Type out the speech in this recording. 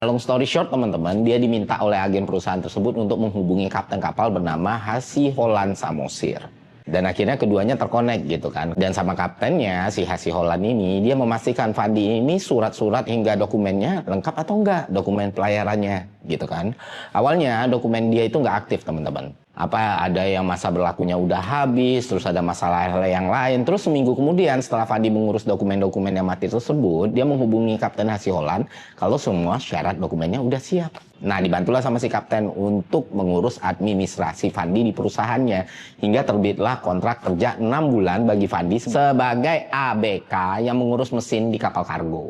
Long story short teman-teman, dia diminta oleh agen perusahaan tersebut untuk menghubungi kapten kapal bernama Hasi Holland Samosir. Dan akhirnya keduanya terkonek gitu kan. Dan sama kaptennya, si Hasi Holland ini, dia memastikan Fandi ini surat-surat hingga dokumennya lengkap atau enggak, dokumen pelayarannya gitu kan. Awalnya dokumen dia itu enggak aktif teman-teman. Ada yang masa berlakunya udah habis, terus ada masalah yang lain. Terus seminggu kemudian setelah Fandi mengurus dokumen-dokumen yang mati tersebut, dia menghubungi Kapten Hasi Holland kalau semua syarat dokumennya udah siap. Nah, dibantulah sama si kapten untuk mengurus administrasi Fandi di perusahaannya. Hingga terbitlah kontrak kerja 6 bulan bagi Fandi sebagai ABK yang mengurus mesin di kapal kargo.